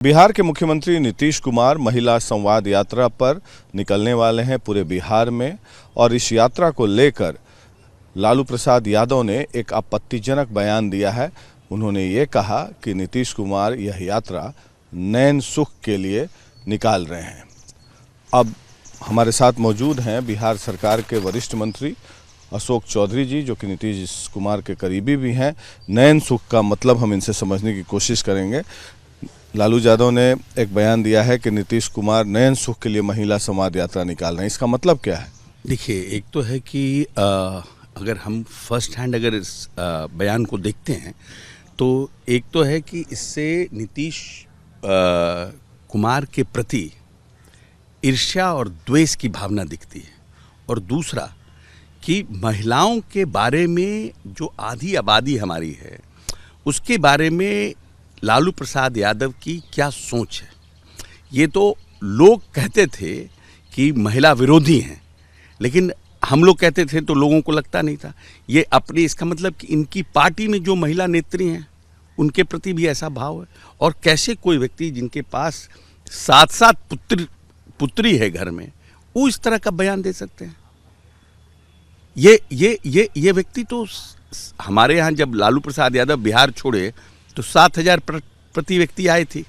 बिहार के मुख्यमंत्री नीतीश कुमार महिला संवाद यात्रा पर निकलने वाले हैं पूरे बिहार में। और इस यात्रा को लेकर लालू प्रसाद यादव ने एक आपत्तिजनक बयान दिया है। उन्होंने ये कहा कि नीतीश कुमार यह यात्रा नैन सुख के लिए निकाल रहे हैं। अब हमारे साथ मौजूद हैं बिहार सरकार के वरिष्ठ मंत्री अशोक चौधरी जी, जो कि नीतीश कुमार के करीबी भी हैं। नैन सुख का मतलब हम इनसे समझने की कोशिश करेंगे। लालू यादव ने एक बयान दिया है कि नीतीश कुमार नयन सुख के लिए महिला संवाद यात्रा निकाल रहे हैं। इसका मतलब क्या है? देखिए, एक तो है कि अगर हम फर्स्ट हैंड अगर इस बयान को देखते हैं तो एक तो है कि इससे नीतीश कुमार के प्रति ईर्ष्या और द्वेष की भावना दिखती है। और दूसरा कि महिलाओं के बारे में जो आधी आबादी हमारी है उसके बारे में लालू प्रसाद यादव की क्या सोच है। ये तो लोग कहते थे कि महिला विरोधी हैं, लेकिन हम लोग कहते थे तो लोगों को लगता नहीं था। ये अपनी इसका मतलब कि इनकी पार्टी में जो महिला नेत्री हैं उनके प्रति भी ऐसा भाव है। और कैसे कोई व्यक्ति जिनके पास 7 पुत्री है घर में, वो इस तरह का बयान दे सकते हैं? ये व्यक्ति तो हमारे यहाँ जब लालू प्रसाद यादव बिहार छोड़े तो 7,000 प्रति व्यक्ति आए थे,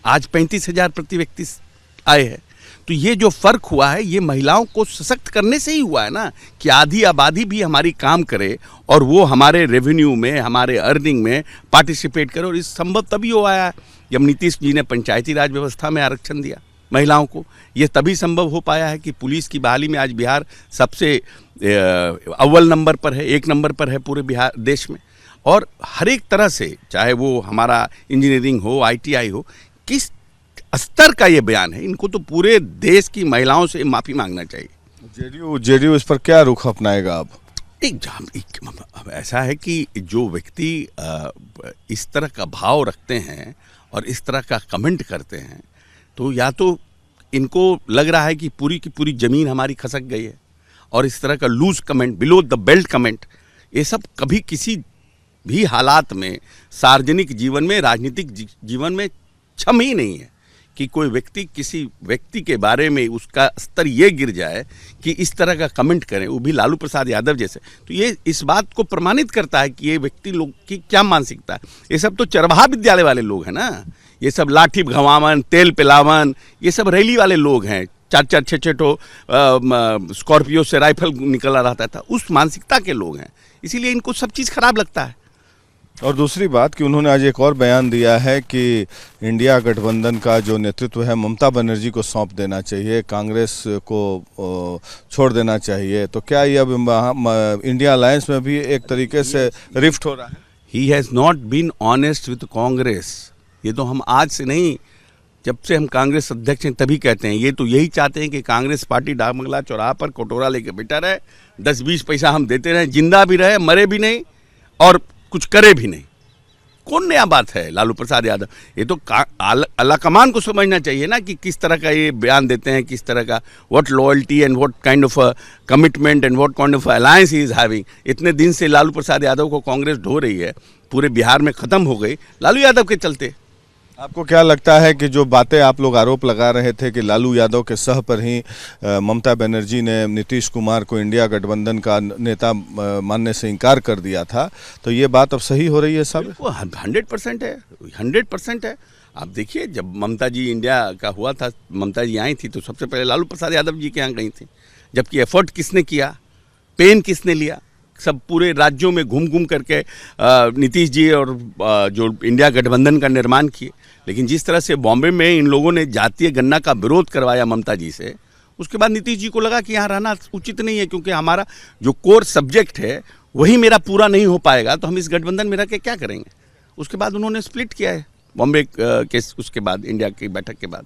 आज 35,000 प्रति व्यक्ति आए हैं। तो ये जो फर्क हुआ है ये महिलाओं को सशक्त करने से ही हुआ है ना, कि आधी आबादी भी हमारी काम करे और वो हमारे रेवेन्यू में, हमारे अर्निंग में पार्टिसिपेट करे। और इस संभव तभी हुआ है जब नीतीश जी ने पंचायती राज व्यवस्था में आरक्षण दिया महिलाओं को। ये तभी संभव हो पाया है कि पुलिस की बहाली में आज बिहार सबसे अव्वल नंबर पर है, 1 नंबर पर है पूरे बिहार देश में। और हर एक तरह से, चाहे वो हमारा इंजीनियरिंग हो, ITI हो, किस स्तर का ये बयान है, इनको तो पूरे देश की महिलाओं से माफ़ी मांगना चाहिए। जेडीयू इस पर क्या रुख अपनाएगा अब? अब ऐसा है कि जो व्यक्ति इस तरह का भाव रखते हैं और इस तरह का कमेंट करते हैं, तो या तो इनको लग रहा है कि पूरी की पूरी ज़मीन हमारी खसक गई है। और इस तरह का loose comment, below the belt comment, ये सब कभी किसी भी हालात में सार्वजनिक जीवन में, राजनीतिक जीवन में क्षम ही नहीं है कि कोई व्यक्ति किसी व्यक्ति के बारे में उसका स्तर ये गिर जाए कि इस तरह का कमेंट करें, वो भी लालू प्रसाद यादव जैसे। तो ये इस बात को प्रमाणित करता है कि ये व्यक्ति लोग की क्या मानसिकता है। ये सब तो चरवाहा विद्यालय वाले लोग हैं ना, ये सब लाठी भगवावन, तेल पिलावन, ये सब रैली वाले लोग हैं। 4-4, 6-6 तो स्कॉर्पियो से राइफल निकला रहता था, उस मानसिकता के लोग हैं। इसीलिए इनको सब चीज़ खराब लगता है। और दूसरी बात कि उन्होंने आज एक और बयान दिया है कि इंडिया गठबंधन का जो नेतृत्व है ममता बनर्जी को सौंप देना चाहिए, कांग्रेस को छोड़ देना चाहिए। तो क्या ये अब इंडिया अलायंस में भी एक तरीके से रिफ्ट हो रहा है? He has not been honest with Congress. ये तो हम आज से नहीं, जब से हम कांग्रेस अध्यक्ष हैं तभी कहते हैं। ये तो यही चाहते हैं कि कांग्रेस पार्टी डाकबंगला चौराहा पर कटोरा लेके बैठा रहे, 10-20 पैसा हम देते रहें, जिंदा भी रहे, मरे भी नहीं और कुछ करे भी नहीं। कौन नया बात है लालू प्रसाद यादव? ये तो अल्लाह कमान को समझना चाहिए ना कि किस तरह का ये बयान देते हैं, किस तरह का what loyalty and what kind of commitment and what kind of alliance he is having. इतने दिन से लालू प्रसाद यादव को कांग्रेस ढो रही है, पूरे बिहार में ख़त्म हो गई लालू यादव के चलते। आपको क्या लगता है कि जो बातें आप लोग आरोप लगा रहे थे कि लालू यादव के सह पर ही ममता बनर्जी ने नीतीश कुमार को इंडिया गठबंधन का नेता मानने से इनकार कर दिया था, तो ये बात अब सही हो रही है? सब 100% है, 100% है। आप देखिए, जब ममता जी इंडिया का हुआ था, ममता जी आई थी तो सबसे पहले लालू प्रसाद यादव जी के यहाँ गई थी। जबकि एफर्ट किसने किया, पेन किसने लिया? सब पूरे राज्यों में घूम घूम करके नीतीश जी और जो इंडिया गठबंधन का निर्माण किए। लेकिन जिस तरह से बॉम्बे में इन लोगों ने जातीय गणना का विरोध करवाया ममता जी से, उसके बाद नीतीश जी को लगा कि यहाँ रहना उचित नहीं है, क्योंकि हमारा जो कोर सब्जेक्ट है वही मेरा पूरा नहीं हो पाएगा, तो हम इस गठबंधन में रह के क्या करेंगे। उसके बाद उन्होंने स्प्लिट किया है बॉम्बे के उसके बाद, इंडिया की बैठक के बाद।